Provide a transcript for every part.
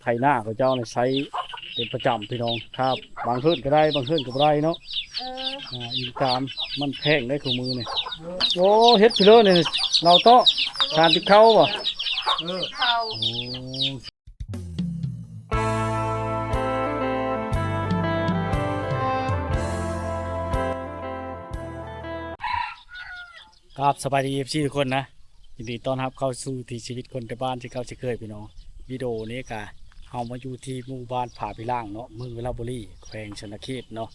ไถหน้าเขาเจ้าในใช้เป็นประจำพี่น้องครับบางเพื่อนก็ได้บางเพื่อนก็บ่ได้เนาะอีตามมันแพงได้คู่มือเนี่ยโอ้เฮ็ดพี่เลยเนี่ยเราโต๊ะทานที่เข้าบ่เขาโอ้ครับสบายดีพี่ทุกคนนะยินดีต้อนรับเข้าสู่ที่ชีวิตคนในบ้านที่เขาจะเคยพี่น้องวิดีโอนี้กะเอามาอยู่ที่หมู่บ้านผาพิล่างเนาะเมืองเวลาบุรีแขวงชนเขตเนาะ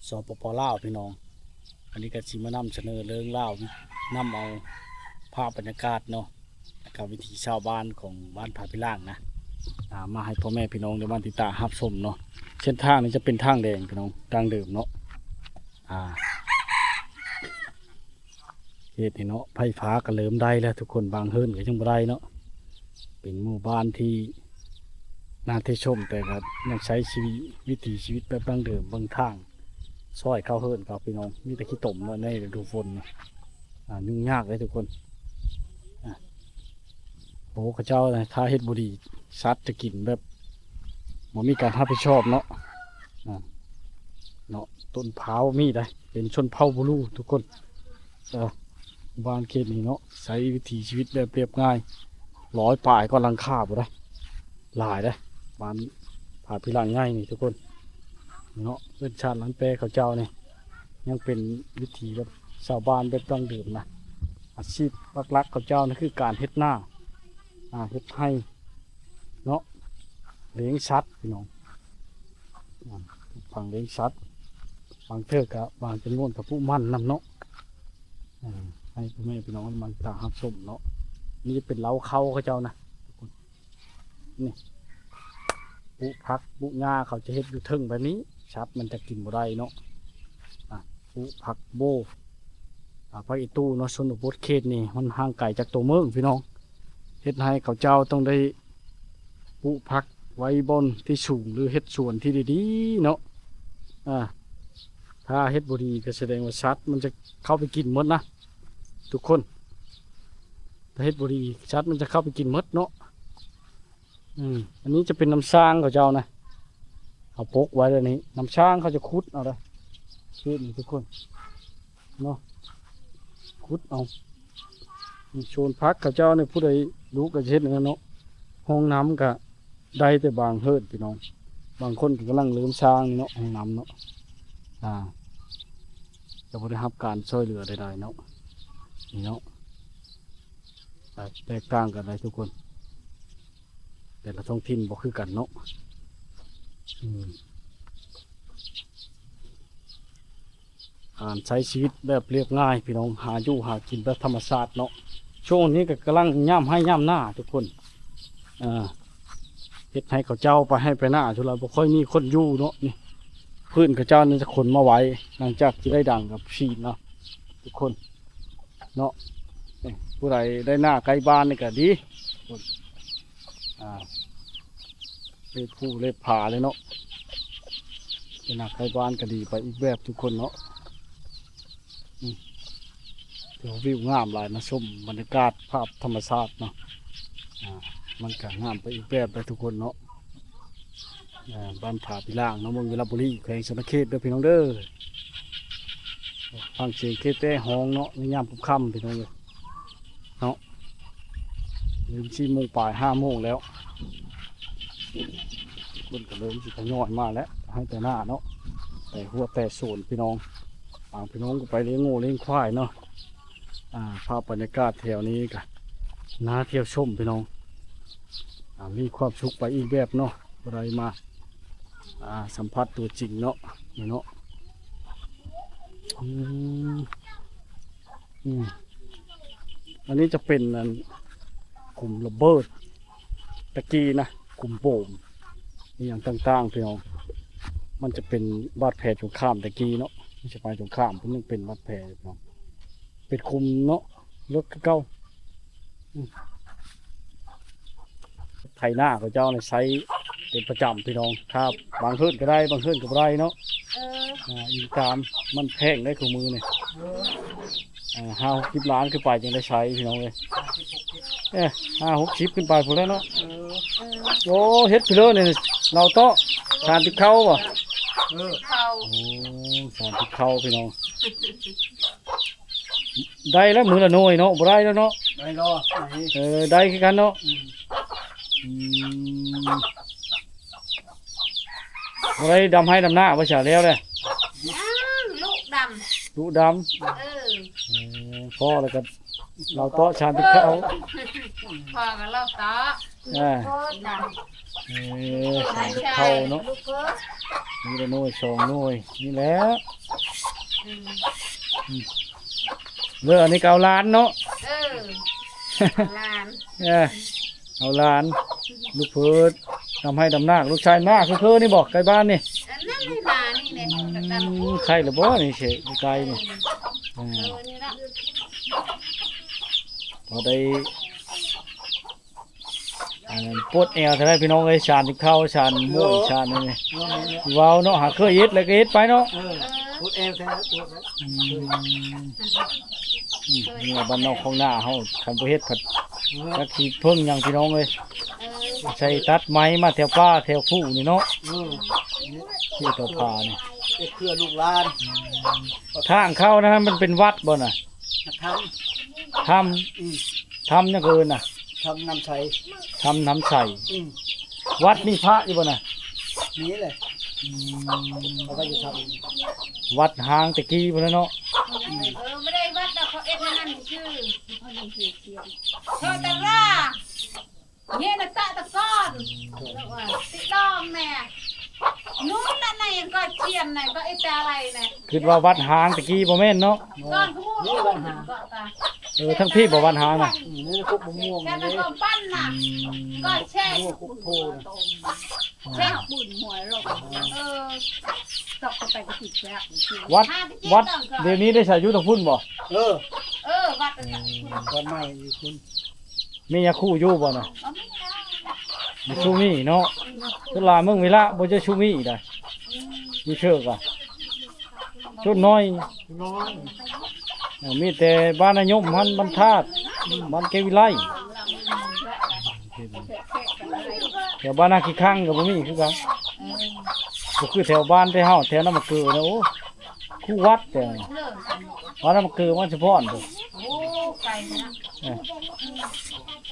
สปปลาวพี่น้องอันนี้ก็ชิมานำเสนอเรื่องเล่านำเอาภาพบรรยากาศเนาะกับวิถีชาวบ้านของบ้านผาพิล่างนะมาให้พ่อแม่พี่น้องในบ้านติดตามรับชมเนาะเส้นทางนี้จะเป็นทางแดงพี่น้องทางเดิมเนาะเหตุเนาะไฟฟ้าก็เริ่มได้แล้วทุกคนบางเฮิรนก็ยังบ่ได้เนาะเป็นหมู่บ้านที่น่าที่ชมแต่ก็ยังใช้ชีวิตวิถีชีวิตแบบดั้งเดิมบางทางซอยเข้าเฮิรนครับพี่น้องมีแต่ขี้ตมเนาะในฤดูฝนยุ่งยากเลยทุกคนโอ้ข้าเจ้าถ้าเฮ็ดบุรีซัดจะกินแบบมันมีการรับผิดชอบเนาะเนาะต้นเผามีได้เป็นชนเผ่าบุรูทุกคนบ้านเขตนี้เนาะใช้วิถีชีวิตแบบเรียบง่าย100 ป่ายก็ลังค่าบ่ได้หลายได้บ้านผาพิล่างง่ายนี่ทุกคนเนาะเป็นชาติล้านแปรเขาเจ้าเนี่ยยังเป็นวิถีแบบชาวบ้านแบบดั้งเดิมนะอาชีพหลักๆเขาเจ้านี่คือการเฮ็ดนาเฮ็ดไร่เนาะเลี้ยงสัตว์พี่น้องฝั่งเลี้ยงสัตว์บางเทือกกับบางจำนวนกับผู้มั่นนำเนาะให้พ่อแม่พี่น้องมันตาหักสมเนาะนี่เป็นเล้าเขาเจ้านะนี่ปุพักปุหญ้าเขาจะเฮ็ดอยู่เทิงแบบนี้ชัดมันจะกินบ่ได้เนาะปุพักโบพระอิตูเนาะชนบทเขตนี่มันห่างไกลจากตัวเมืองพี่น้องเฮ็ดให้เขาเจ้าต้องได้ปุพักไว้บนที่สูงหรือเฮ็ดส่วนที่ดีๆเนาะถ้าเฮ็ดบ่ดีก็แสดงว่าชัดมันจะเข้าไปกินหมดนะทุกคนถ้าเฮ็ดบ่ดีชัดมันจะเข้าไปกินหมดเนาะอันนี้จะเป็นน้ำช้างเขาเจ้านะเอาปกไว้เลยนี้น้ำช้างเขาจะคุดเอาเลยคุดทุกคนเนาะคุดเอาโซนพักเขาเจ้าเนี่ยผู้ใดรู้ก็เช่นนั้นเนาะห้องน้ำก็ได้แต่บางเฮิร์ดพี่น้องบางคนก็กำลังเลี้ยงช้างเนาะห้องน้ำเนาะจะบริหารการช่วยเหลือใดๆเนาะนี่เนาะแตกต่างกันเลยทุกคนแต่ละท้องถิ่นบอกคือกันเนาะการใช้ชีวิตแบบเรียบง่ายพี่น้องหาอยู่หากินแบบธรรมชาติเนาะช่วงนี้ก็กำลังย่ำให้ย่ำหน้าทุกคนเฮ็ดให้เขาเจ้าไปให้ไปหน้าทุกเราบ่ค่อยมีคนอยู่เนาะนี่พื้นเขาเจ้านี่จะขนมาไว้หลังจากที่ได้ดังกับชีนเนาะทุกคนเนาะผู้ใดได้หน้าใกล้บ้านนี่ก็ดีเล็บผู้เล็บผาเลยเนาะได้หน้าใกล้บ้านก็ดีไปอีกแบบทุกคนเนาะเดี๋ยววิวงามหลายนะชมบรรยากาศภาพธรรมชาติเนาะมันก็งามไปอีกแบบไปทุกคนเนาะบ้านผาพิล่างเนาะเมืองเวลาบุรีแขวงชนเขตเด้อพี่น้องเด้อฟังเสียงเกแต่ห้องเนาะในยามค่ำพี่น้องเลยเนาะลืม4 โมงปลาย5 โมงแล้วคนก็เริ่มสิทยอยมาแล้วให้แต่หน้าเนาะแต่หัวแต่โซนพี่น้องบางพี่น้องก็ไปเลี้ยงงูเลี้ยงควายเนาะภาพบรรยากาศแถวนี้ก็น่าเที่ยวชมพี่น้องมีความสุขไปอีกแบบเนาะอะไรมาสัมผัสตัวจริงเนาะนี่เนาะอันนี้จะเป็นกลุ่มระเบิดตะกี้นะกลุ่มโป่งนี่อย่างต่างๆพี่น้องมันจะเป็นบาดแผลสงครามตะกี้เนาะไม่ใช่ไปสงครามมันเป็นบาดแผลเนาะเป็นคุมเนาะรถเก่าไถหน้าเขาเจ้าในใช้เป็นประจำพี่น้องครับบางเพื่อนก็ได้บางเพื่อนก็บ่ได้เนาะอีตามมันแพงได้คู่มือเนี่ย50 ล้านขึ้นไปยังได้ใช้พี่น้องเลย 50-60ขึ้นไปพุ่นแล้วเนาะโอ้เฮ็ดไปเลยนี่เราโตะชานติเข้าบ่ เขา โอ้ชานติเข้าพี่น้องได้แล้วมือละหน่อยเนาะบ่ได้แล้วเนาะ ได้รอ ได้คือกันเนาะบ่ได้ดำให้ดำหน้าบ่ฉาแล้วเด้ ลูกด ดุดำ ำพ่อแล้วก็เราโตะชานติเข้า พอกับเราต่อ โคตรดำชานติเข้าเนาะมือละหน่อย2หน่วยนี่แหละเรื่องอันนี้ก็เอาล้านเนาะ ลาน เอาล้านลูกเพิดทำให้ดำหน้าลูกชายมากคือนี่บอกไกลบ้านนี่ นั่นนี่นานี่เลย ใครหรือบ่นี่เฉยไกลนี่พอได้ปวดแอวเท่าไรพี่น้องเอ้ยชานที่เข้าชานม่วนชานนี่ว้าวเนาะหาเคยเย็ดแล้วก็เย็ดไปเนาะ พูดเอวแท้พูดแล้ว นี่บ้านนอกของหน้าเฮาคันบ่เฮ็ดผัดจักสิเพิ่งหยังพี่น้องเอ้ยใช้ตัดไม้มาแถวป่าแถวผู้นี่เนาะที่แถวป่านี่ เด็กเครือลูกหลาน ทางเข้านะมันเป็นวัดบ่น่ะ ท ทำยังเกินน่ะ ทำนำใช้ ทำน้ำใส่วัดมีพระอยู่บ่น่ะ นี้เลยเขาก็จะท วัดหางตะกี้บ่แล้วเนาะ ไม่ได้วัดดอกเขาเอ็ดนั่นชื่อเธอแต่ละเนี่ยนะตะตะก้อนติดดองแน่นู้นนั่นไหนก็เชียนไหนก็ไอ้แต่อะไรเนี่ย คิดว่าวัดหางตะกี้บ่แม่นเนาะ ก้อนขโมยก้อนหาก็ตา ทั้งพี่บ่วัดหางน่ะ ำนี่คุกมะม่วง แค่ นี่ ตะกอนปั้นน่ะก็แช่ ม่วงคุกโพน แช่บุญหัวลงตกไปก็ติดแช่ วัดเดี๋ยวนี้ได้ใช้อยู่ทางพุ่นบ่ วัด วันใหม่อยู่คุณ มียาคู่อยู่บ่น่ะมีชูมีเนาะตุลาเมืองเวลาบ่จะชูมีได้มีเชือกอ่ะชุดน้อย น้อย มีแต่บ้านนายมมันบรรทัดบ้านเกวิไลแถวบ้านนาขี้ข้างก็บ่มีคือกันก็คือแถวบ้านที่เฮาแถวน้ำมะเกือนะโอ้คู่วัดแต่วัดน้ำมะเกือมันเฉพาะอันเด้อ โอ้ไก่นะ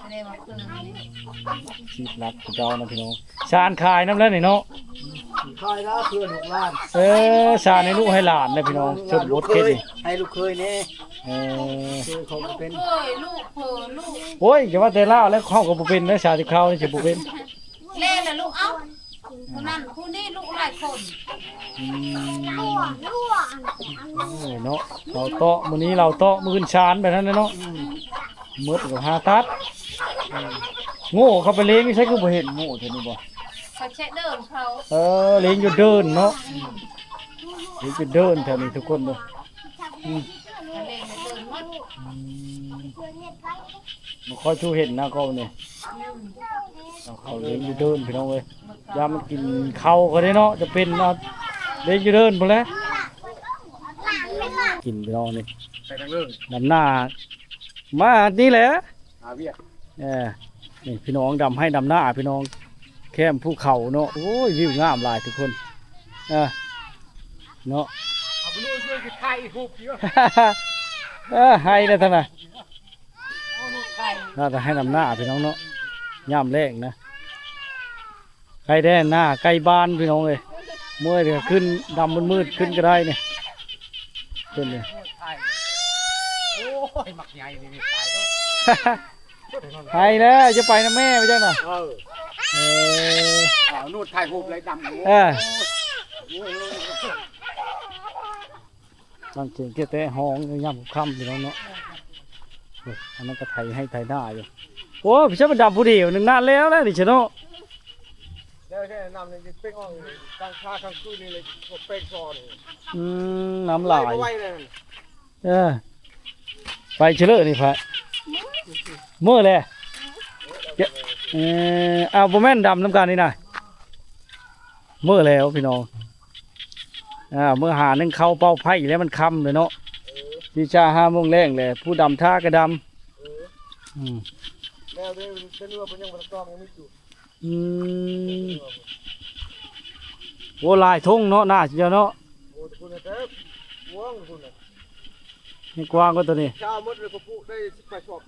อะไรวะเกิน ชีพรักของเจ้านะพี่น้องชานขายน้ำแล้วนี่เนาะ คอยแล้วเครือลูกหลาน ชานให้ลูกให้หลานนะพี่น้องชดบดเคสนี่ ให้ลูกเคยนี่ เออ เคยเขาเป็น เอ้ยลูกเผลอลูก โอ้ยอย่าว่าแต่เล่าแล้วเข้ากับบ่เป็นนะชาที่เข้านี่สิบ่เป็น เล่นละลูกเอ้าคนนั้นคนนี้ลูกหลายคน เนาะเราโตะมื้อนี้เราโตะมื้ออื่นชานไปนั่นเนาะมืดกับหาตัดโง่เข้าไปเลี้ยงนี่ใช่คือบ่เห็นโง่เท่านี้บ่ เขาเช็ดเดินเขา เลี้ยงอยู่เดินเนาะเลี้ยงอยู่เดินแถวนี้ทุกคนเนาะ เขาเล่นเดินหมด บ่ค่อยชูเห็นนะก็เนี่ยเขาเลี้ยงอยู่เดินพี่น้องเอ้ยยามมันกินข้าวก็ได้เนาะจะเป็นเนาะเลี้ยงอยู่เดินพุ่นแหละกินพี่น้องนี่ ไปทางเรื่อง ดำหน้ามานี่แหละ หาเวีย นี่พี่น้องดำให้ดำหน้าพี่น้องแคมภูเขาเนาะโอ้ยวิวงามหลายทุกคนเนาะ เอาไปช่วยไทยหุบเยอะ ให้เลยท่านน่ะน่าจะให้ดำหน้าพี่น้องเนาะย่ำแรงนะใครได้หน้าใกล้บ้านพี่น้องเลยเมื่อเดี๋ยวขึ้นดำมืดๆขึ้นก็ได้เนี่ยขึ้นเลย โอ้ยหมักใหญ่นี่ตายแล้ว ให้แล้วจะไปนะแม่ไปจ้ะน่ะนู่นไทยหุบเลยดำตั้งเสียงเกตะห้องย่ำค่ำพี่น้องเนาะอันนั้นก็ไทยให้ไทยหน้าอยู่โอ้พี่ชายมันดำผู้เดียวหนึ่งนานแล้วนะดิฉันเนาะ เดี๋ยวแค่นำเลยเป้งอ่องกลางค่ากลางคืนนี่เลยเป้งซอน น้ำลาย ไว้เลย ไปเฉลยนี่พะเมื่อเลยเอาโบแม่นดำน้ำกันนี่นะเมื่อแล้วพี่น้องเมื่อหาหนึ่งเข้าเป้าไผ่แล้วมันคำเลยเนาะพี่ชา5 โมงแรงเลยผู้ดำท่ากระดำ อืม แล้วเดี๋ยวเป็นว่าเป็นยังบ่ต้องยังไม่จุ อืมโอ้ลายทุ่งเนาะน่าจะเนาะ โอ้คุณนะเด้อวงคุณน่ะ นี่กว้างก็ตัวนี้ ชาวมดเลยก็ปุ๊ได้ไปชอบ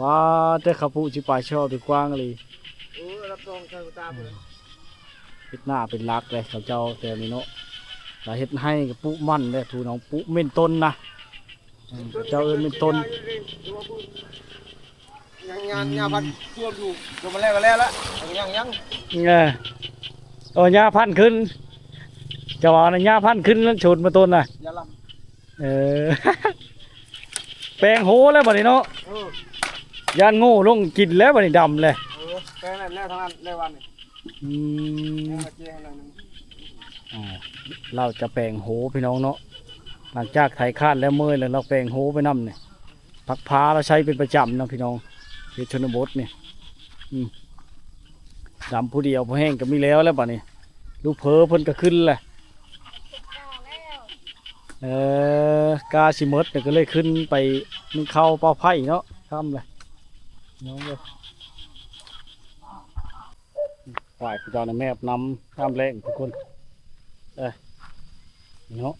ว้าแต่ขับผู้ชิปลายชอบไปกว้างเลย รับรองทางตามเลย เฮ็ดหน้าเป็นรักเลยเขาเจ้าแต่นี่เนาะแต่เฮ็ดให้กับปุ๊มั่นเลยทูน้องปุ๊เม่นต้นนะเจ้าเอิ้นเม่นต้น งานพันท่วมอยู่ลงมาแล้วก็แล้วละยัง เออเอาหญ้าพันธุ์ขึ้นเจะว่านะหญ้าพันธุ์ขึ้นแล้วชนมาต้นน่ะ อย่าล เออ แปลงโหแล้วบัดนี้เนาะ ำย่านโง่ลงกินแล้วบัดนี้ดำเลย แป้งแล้วทางนั้นได้วันนี่ อืม มาเจียงหน่อยนึง เราจะแปลงโหพี่น้องเนาะหลังจากไถคาดแล้วเมื่อยแล้วเราแปลงโหไปนำเนี่ยผักพาเราใช้เป็นประจำเนาะพี่น้องเฮ็ดชนบทเนี่ยดำผู้เดียวผู้แห้งก็มีแล้วบัดนี้ลูกเพอเพิ่นก็ขึ้นแหละกาสิหมดเนี่ยก็เลยขึ้นไปมันเข้าเป้าไผ่เนาะทำเลยน้องเลยฝ่ายพี่เจ้าในแม่นำทำแรงทุกคนเนาะ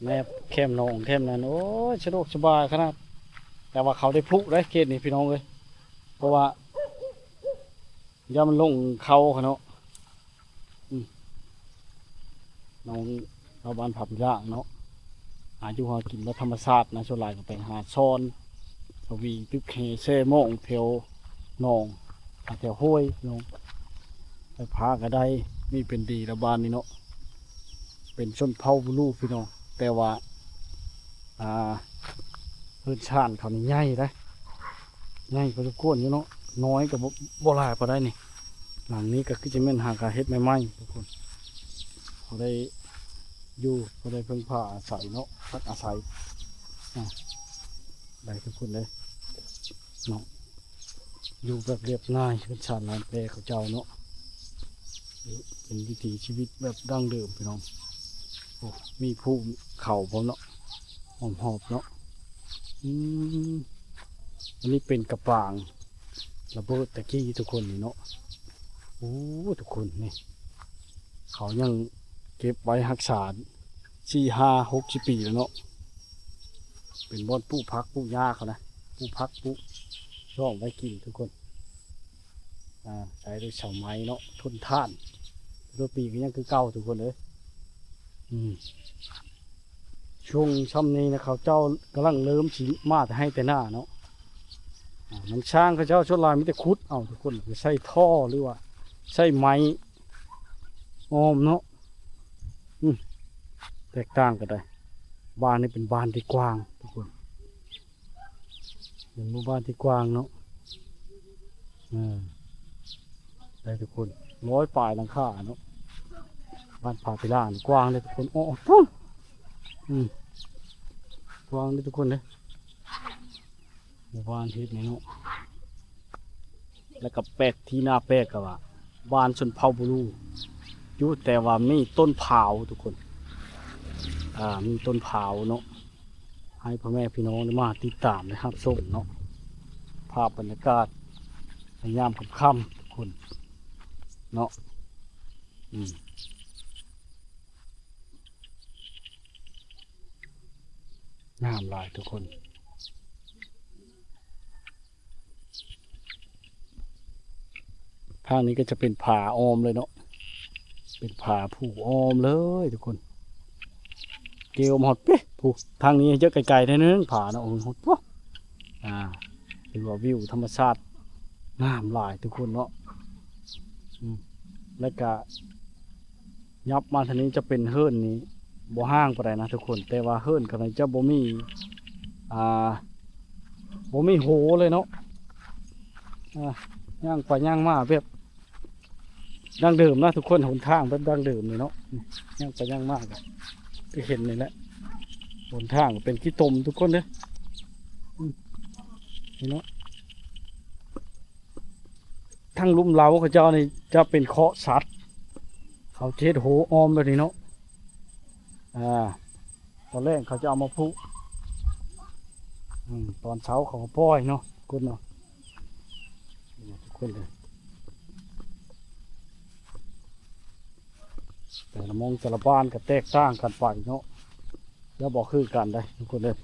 แม่เข้มนองเข้มนั่นโอ้ยสะดวกสบายขนาดแต่ว่าเขาได้พลุได้เกณฑ์นี่พี่น้องเลยเพราะว่าย่ามันลงเขาเนาะน้องเราบ้านผับย่างเนาะอายุหากินแล้วธรรมชาตินะส่วนหลายก็ไปหาซ่อนทวีตึกเฮเซ่โมงแถวหนองแถวห้วยน้องไปพาก็ได้นี่เป็นดีระบานนี่เนาะเป็นชนเผ่าบลูพี่น้องแต่ว่าพื้นชานเขานี่ใหญ่ได้ใหญ่พอสมควรอยู่เนาะน้อยกับบ่หลายพอได้นี่หลังนี้ก็คือจะเป็นหากาเฮ็ดใหม่ๆทุกคนเขาได้อยู่เขาได้เพิ่งผ้าอาศัยเนาะพักอาศัยได้ทุกคนเลยเนาะอยู่แบบเรียบง่ายเป็นชาติลานแปรเขาเจ้าเนาะเป็นวิถีชีวิตแบบดั้งเดิมพี่น้องโอ้มีภูเขาพร้อมเนาะหอบเนาะอันนี้เป็นกระปางระเบิดตะกี้ทุกคนนี่เนาะโอ้ทุกคนนี่เขายังเก็บไว้รักษา4-5-60 ปีแล้วเนาะเป็นบ่อนปลูกพักปลูกหญ้าเขานะปลูกพักปลูกช่องไว้กินทุกคนใช้ด้วยเสาไม้เนาะทนทานตัวปีก็ยังคือเก่าทุกคนเลยช่วงช่ำนี้นะเขาเจ้ากำลังเริ่มสีมาแต่ให้แต่หน้าเนาะน้ำช้างเขาเจ้าชดลายมิแต่คุดเอาทุกคนใส่ท่อหรือว่าใส่ไม้อ้อมเนาะแตกต่างกันได้บ้านนี้เป็นบ้านที่กว้างทุกคนเป็นหมู่บ้านที่กว้างเนาะได้ทุกคน100 ปลายหลังคาเนาะบ้านผาพิล่านกว้างเลยทุกคนโอ้ปุ๊บกว้างเลยทุกคนเลยหมู่บ้านที่นี่เนาะแล้วก็แปลกที่หน้าแปลกกับว่าบ้านชนเผ่าบุรูอยู่แต่ว่ามีต้นเผาทุกคนมีต้นเผาเนาะให้พ่อแม่พี่น้องได้มาติดตามนะครับชมเนาะภาพบรรยากาศยามค่ำๆทุกคนเนาะงามหลายทุกคนทางนี้ก็จะเป็นผาอ้อมเลยเนาะเป็นผาผูอ้อมเลยทุกคนเกลียวหมดเป๊ะผูทางนี้เยอะไกลๆนึงผาเนาะหดปุ๊บเป็นว่าวิวธรรมชาติงามหลายทุกคนเนาะแล้วก็ยับมาทางนี้จะเป็นเฮิร์นนี้บ่ห้างปานใดนะทุกคนแต่ว่าเฮิร์นกันจะบ่มีโหเลยเนาะย่างไปย่างมาแบบดั้งเดิมนะทุกคนหนทางแบบดั้งเดิมเลยเนาะย่างไปย่างมากก็เห็นเลยแหละหนทางเป็นขี้ตมทุกคนเลยเนาะทั้งลุ่มเล้าเขาเจ้านี่จะเป็นเคาะสัตว์เขาเช็ดโหออมแบบนี้เนาะตอนแรกเขาจะเอามาพุตอนเช้าเขาก็ปล่อยเนาะ คนเนาะทุกคนเลยแต่ละมองแต่ละบ้านก็แตกต่างกันไปเนาะแล้วบอกคือกันได้ทุกคนเลย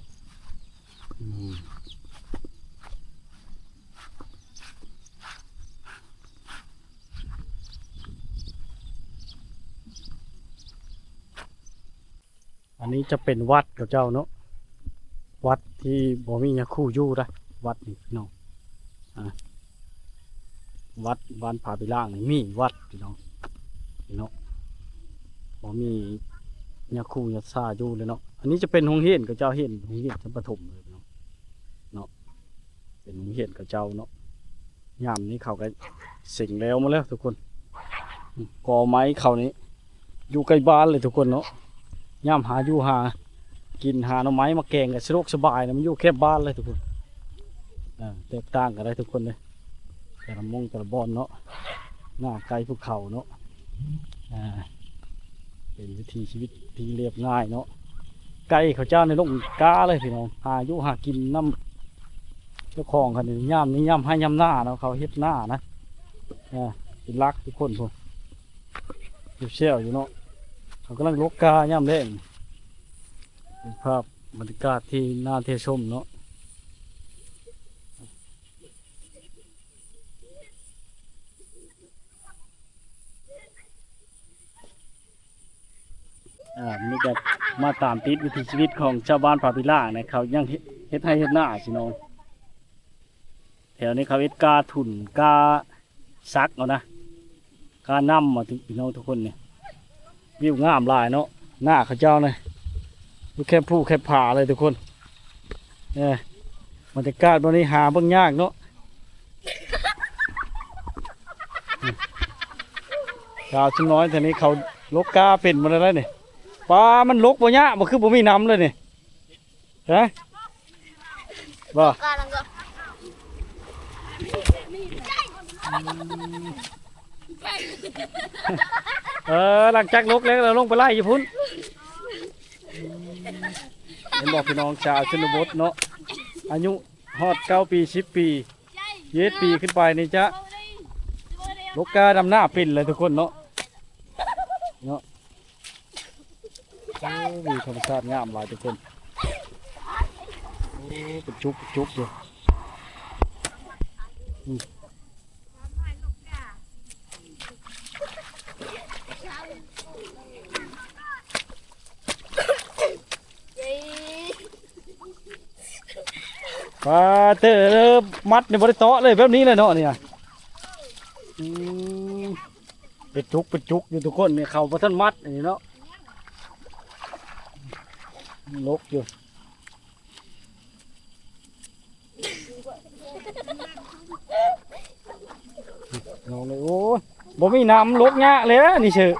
อันนี้จะเป็นวัดกับเจ้าเนาะวัดที่บ่มีหยังคู่อยู่ได้วัดนี่พี่น้องวัดบ้านผาปีล่างนี่มีวัดพี่น้องบ่มีหยังคู่หยังซ่าอยู่เลยเนาะอันนี้จะเป็นโรงเรียนกับเจ้าเห็นโรงเรียนชั้นประถมเลยพี่น้องเนาะเป็นโรงเรียนกับเจ้าเนาะยามนี้เขาก็สิงแล้วมาแล้วทุกคนกอไม้เขานี้อยู่ใกล้บ้านเลยทุกคนเนาะย่ำหาอยู่หากินหาหน่อไม้มาแกงกันสะดวกสบายนะมันอยู่แค่บ้านเลยทุกคนแตกต่างกันได้ทุกคนเลยแต่ละมงแต่ละบอนเนาะหน้าไกลภูเขาเนาะเป็นวิถีชีวิตที่เรียบง่ายเนาะไก่เขาเจ้าในโลกกาเลยพี่น้องหาอยู่หากินน้ำเจ้าของกันนี่ย่ำนี่ย่ำให้ย่ำหน้าเนาะเขาเฮ็ดหน้านะเป็นรักทุกคนพวกเชี่ยวอยู่เนาะเขากำลังลกกาย่ำเล่นเป็นภาพบรรยากาศที่น่าเที่ยวชมเนาะนี่ก็มาตามติดวิถีชีวิตของชาวบ้านผาพิล่างนะเขายังเฮ็ดให้เฮ็ดหน้าสิน้องแถวนี้เขาเฮ็ดกาถุ่นกาซักเอานะกาน้ำมาถึงพี่น้องทุกคนเนี่ยวิวงามหลายเนาะหน้าเขาเจ้าเลยดูแค่ผู้แค่ผาเลยทุกคนบรรยากาศวันนี้หาเบิ่งยากเนาะชาวชิ้นน้อยแต่นี้เขาลกกาเป็นมาแล้วเนี่ยปลามันลกบ่ยะบ่คือบ่มีน้ำเลยเนี่ยฮะบ่หลังจากลกแล้วเราลงไปไล่อยู่พุ่นเห็นบอกพี่น้องชาวชนบทเนาะอายุฮอด9 ปี10 ปี20 ปีขึ้นไปนี่จะลกกาดำหน้าเป็นเลยทุกคนเนาะมีธรรมชาติงามหลายทุกคนเป็นจุกอยู่ปลาเตอมัดในบริโตะเลยแบบนี้เลยเนาะเนี่ยเป็นจุกอยู่ทุกคนเนี่ยเขาพระท่านมัดนี่เนาะลกอยู่น้องเลยโอ้บ่มีน้ำลกยะเลยนี่เชื่อ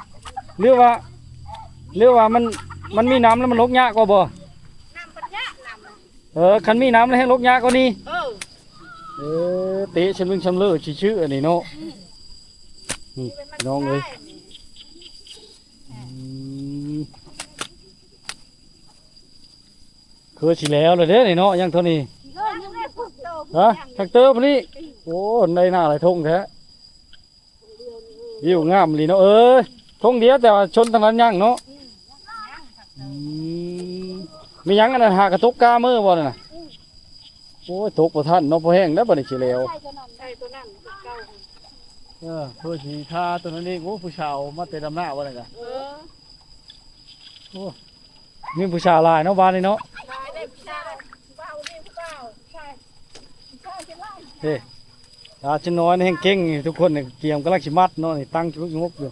เรียกว่ามันมีน้ำแล้วมันลกยะก็บ่คันมีน้ำแล้วให้ลกยะก็นี่เตะชำลึงชำเลือชื่ออันนี้เนาะนี่น้องเลยคือสิแล้วเลยเด้นี่เนาะยังเท่านี้ฮะแท็กเตอร์พนี่โอ้ในหน้าอะไรทงแท้วิวงามเลยเนาะทงเดียวแต่ว่าชนทางนั้นยังเนาะมียังอันนั้นหากระตุกกาเมื่อบ่น่ะโอ้ยตกประทันเนาะพอแห้งแล้วบ่ได้สิแล้วเพื่อสีค่าตัวนั้นเองโอ้ผู้ชาวมาเตะดำหน้าบ่ได้กะโอ้มีผู้ชาวลายเนาะบ้านนี้เนาะเฮ้ชิ้นน้อยนี่แห้งเก่งทุกคนเนี่ยเกี่ยมกำลังสิมัดเนาะนี่ตั้งชุดงบอยู่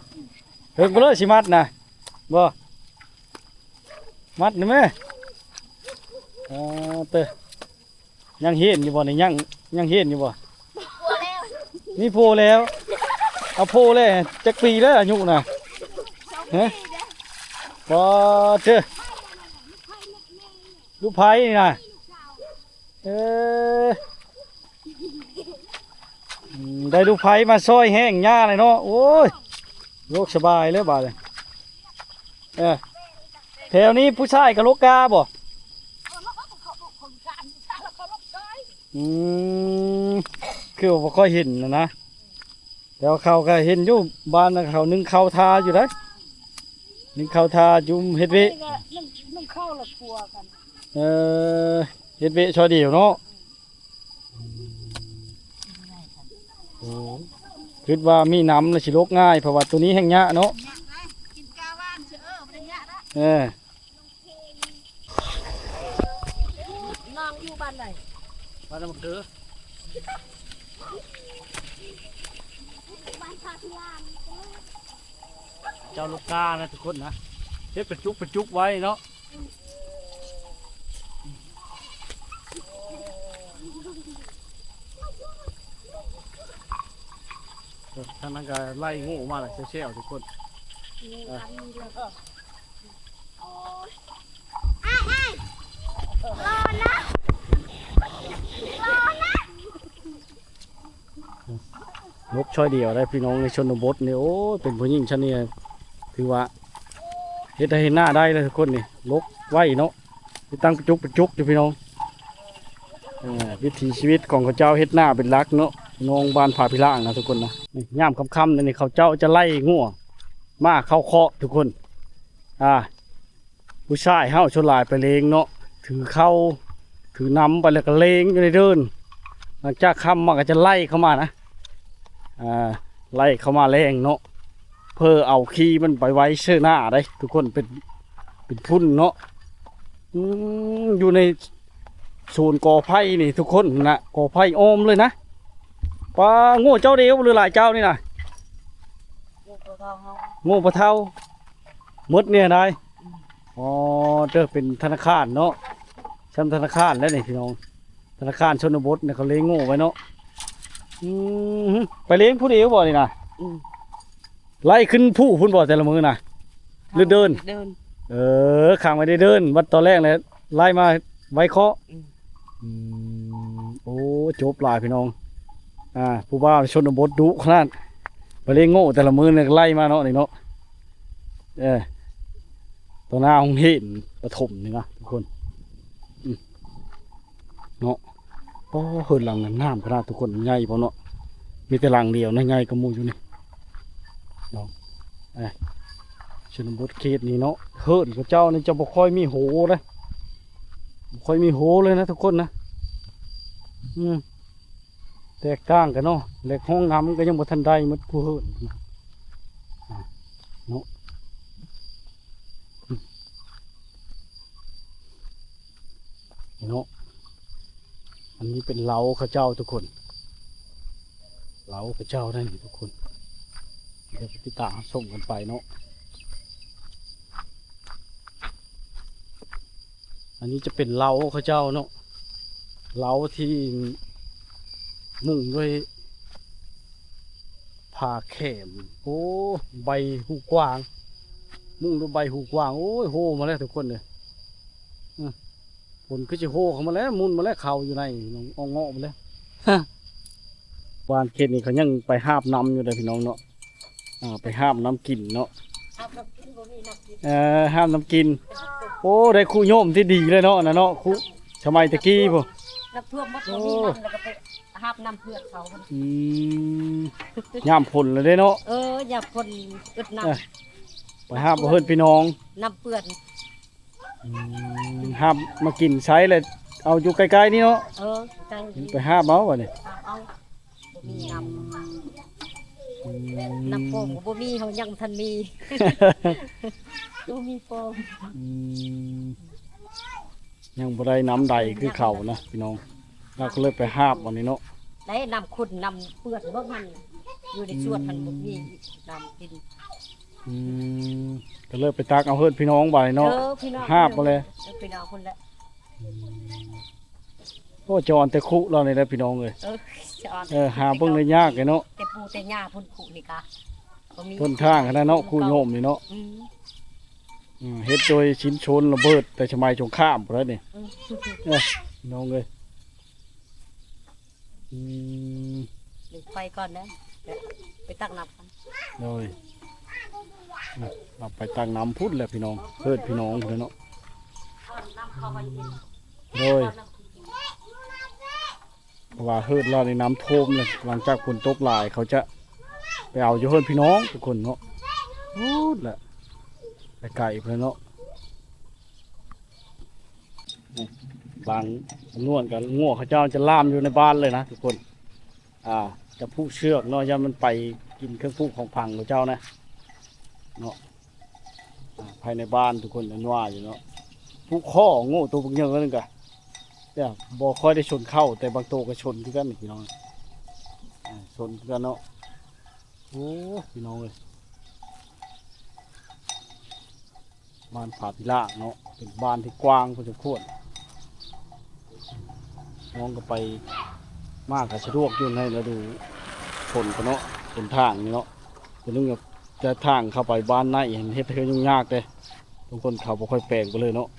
เฮ้ยก็เลยสิมัดนะบ่มัดนี่ไหมเตะยังเห็นอยู่บ่นี่ยังเห็นอยู่บ่นี่โพแล้วเอาโพเลยจักปีแล้วอายุน่ะฮะบ่เจอลูกไผ่นี่นะได้ลูกไผ่มาซอยแห้งหญ้าเลยเนาะโอ้ยโลกสบายเลยบ่าเลยแถวนี้ผู้ชายกับลูกกาบ่ อืมคือว่าบ่ค่อยเห็นนะแต่ว่าเขาก็เห็นอยู่บ้านนะเขานึ่งข้าวทาอยู่ได้นึ่งข้าวทาจุ่มเฮ็ดเวะ นึ่งข้าวละครัวกัน เออเฮ็ดเวะชอเดียวเนาะโอ้คิดว่ามีน้ำแล้วสิลกง่ายเพราะว่าตัวนี้แห้งยะเนาะ กินกาว่านเชื่อบ่ได้ยะละ เออ น้องอยู่บ้านไหน บ้านน้ำเกลือ บ้านพาพิลาน เจ้าลูกกานะทุกคนนะเฮ็ดประจุกไว้เนาะทางนั้นก็ไล่งูมาเลยเชี่ยวๆทุกคน นกช่อยเดียวได้พี่น้องในชนบทเนี่ยโอ้เป็นผู้หญิงชะเนี่ยถือว่าเฮ็ดให้เห็นหน้าได้เลยทุกคนนี่ลกไว้เนาะที่ตั้งประจุกอยู่พี่น้องวิถีชีวิตของเขาเจ้าเฮ็ดหน้าเป็นหลักเนาะน้องบ้านผาพิล่างนะทุกคนนะนี่ย่ามค่ำๆนี่เขาเจ้าจะไล่งัวมาเข้าเคาะทุกคนผู้ชายเฮาชนหลายไปเลงเนาะถือเข้าถือนำไปแล้วก็เลงอยู่ในเดินหลังจากค่ำมันก็จะไล่เข้ามานะไล่เข้ามาแรงเนาะเพื่อเอาขี้มันไปไว้เชื่อหน้าได้ทุกคนเป็นพุ่นเนาะอยู่ในศูนย์กอไผ่นี่ทุกคนนะกอไผ่อ้อมเลยนะปลาโง่เจ้าเดียวหรือหลายเจ้านี่นะโง่ปลาเท่ามดเนี่ยนายอ๋อเด้อเป็นธนาคารเนาะชั้นธนาคารแล้วนี่พี่น้องธนาคารชนบทเนี่ยเขาเลี้ยงโง่ไว้เนาะไปเลี้ยงผู้เดียวบ่นี่นะไล่ขึ้นผู้พุ่นบ่แต่ละมือนะหรือเดินข้างไม่ได้เดินวัดตอนแรกเลยไล่มาไว้เคาะโอ้จบหลายพี่น้องผู้บ่าวชนบทดุขนาดไปเลี้ยงโง่แต่ละมือเนี่ยไล่มาเนาะนี่เนาะตัวหน้าหงเห็นปฐมนี่นะทุกคนเนาะโอ้เหินหลังน้ำขนาดทุกคนใหญ่พอเนาะมีแต่หลังเดียวนะใหญ่กระมูอยู่นี่เนาะชนบทเขตนี่เนาะเหินกับเจ้านี่จะบ่ค่อยมีโหเลยบ่ค่อยมีโหเลยนะทุกคนนะแตกต่างกันเนาะเหล็กห้องน้ำก็ยังบ่ทันได้มันผู้เหินเนาะเนาะอันนี้เป็นเล้าข้าเจ้าทุกคนเล้าข้าเจ้าได้นี่ทุกคนเดี๋ยวติดตามส่งกันไปเนาะอันนี้จะเป็นเล้าข้าเจ้าเนาะเล้าที่มุ่งด้วยผ้าแขมโอ้ใบหูกว้างมุ่งด้วยใบหูกว้างโอ้ยโหมาแล้วทุกคนเลยฝนก็จะโหเข้ามาแล้วมุนมาแล้วเข่าอยู่ในน้องเงาะมาแล้ววานเขตนี่เขายังไปหาบน้ำอยู่เลยพี่น้องเนาะไปหาบน้ำกินเนาะห้ามน้ำกินโอ้ได้คู่โยมที่ดีเลยเนาะนะเนาะคู่สมัยตะกี้พวก น้ำท่วมมัดมีน้ำแล้วก็ไปหาบน้ำเพื่อนเขาย่ามผลเลยได้เนาะอย่าคนอึดน้ำไปหาบเพื่อนพี่น้องน้ำเปื่อนหาบมากินใช้เลยเอาอยู่ใกล้ๆนี่เนาะไปหาบเอาวะเนี่ยเอามีน้ำโป่งบ่มีเขายังทันมีดูมีโป่งยังบ่ได้น้ำใดคือเข่านะพี่น้องเราก็เลยไปหาบวันนี้เนาะได้น้ำขุ่นน้ำเปื่อนเบิ่งมันอยู่ในชวนมันบ่มีน้ำกินก็เลยไปตักเอาเพื่อนพี่น้องไปเนาะหาบมาเลยพี่น้องคนละโอ้จอนแต่คุเราเลยนะพี่น้องเลยหาเบิ่งเลยยากเลยเนาะแต่ปูแต่หญ้าพุ่นคุนี่กะต้นทางนะเนาะคู่โยมนี่เนาะเฮ็ดโดยชิ้นชนระเบิดแต่ชมัยสงครามพุ่นแล้วนี่น้องเลยไปก่อนนะไปตักน้ำกันเลยเราไปตักน้ำพุ่นแหละพี่น้องเพื่อนพี่น้องเลยเนาะเลย ราะว่าเฮิดเราในน้ำท่วมเลยหลังจากฝนตกหลายเขาจะไปเอาอยู่เฮิดพี่น้องทุกคนเนาะโอ้แหละไปไก่เพื่อนเนาะบางนวลกับง่วเขาเจ้าจะล่ามอยู่ในบ้านเลยนะทุกคนจะผูกเชือกเนาะย่ามันไปกินเครื่องผูกของพังของเจ้านะเนาะภายในบ้านทุกคนนั่นว่าอยู่เนาะผูกข้อโง่ตัวพวกเยอะนั่นกันเนี่ยบ่ค่อยได้ชนเข้าแต่บางตัวก็ชนคือกันพี่น้องชนคือกันเนาะโอ้พี่น้องเลยบ้านผาพิลาเนาะเป็นบ้านที่กว้างพอสมควรน้องก็ไปมากกับสะดวกอยู่ในฤดูฝนกันเนาะฝนทางนี่เนาะคนนึงจะทางเข้าไปบ้านในเห็นเฮ็ดให้ยุ่งยากเลยทุกคนเขาบ่ค่อยแปลงไปเลยเนาะ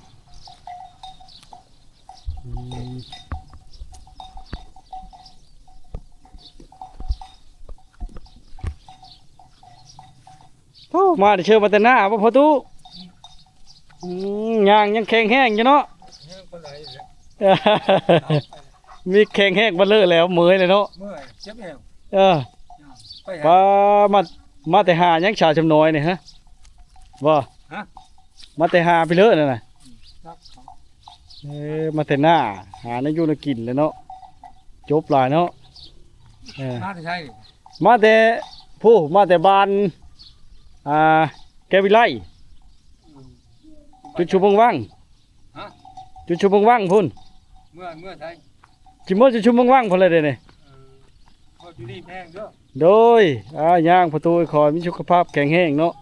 โอ้มาได้เชิญมาแต่หน้าบ่พอตู้ย่างยังแข็งแห้งอยู่เนาะ มีแข็งแห้งมาเลอะแล้วเมื่อยเลยเนาะ เมื่อยเจ็บเอว เออ ไป มาแต่หายังชาชำน้อยเนี่ยฮะบ่มาแต่หาไปเลอะน่ะนะมาแต่หน้าหาในยูนกินเลยเนาะจบหลายเนาะมาที่ใช่ มาแต่บ้านแกวิไลจุดชุบว่างจุดชุบว่างพุ่นเมื่อใช่ จิมโมจุดชุบว่างพุ่นเลยเด้เนี่ย พออยู่นี่แพงเด้อ โดยย่างประตูคอยมีสุขภาพแข็งแรงเนาะ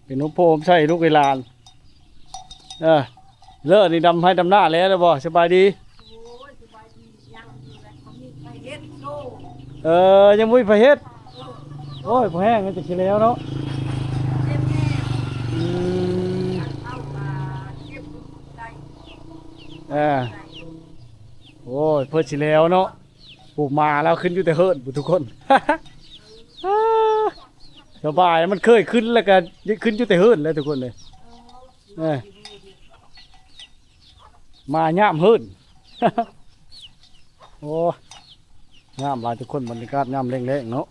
เป็นน้องโพมใส่ลูกเวลานเลิศนี่ดำให้ดำหน้าแล้วนะบ่สบายดียังมุ้ยไฟเฮ็ดโอ้ยพอแห้งมันจะขี้แล้วเนาะโอ้ยเพื่อสิแล้วเนาะปลูกมาแล้วขึ้นอยู่แต่เฮิร์ดทุกคน สบายมันเคยขึ้นแล้วก็ขึ้นอยู่แต่เฮิร์ดแล้วทุกคนเลยมาย่ามเฮิร์ด โอ้ย่ามหลายทุกคนบรรยากาศย่ามแรงๆเนาะ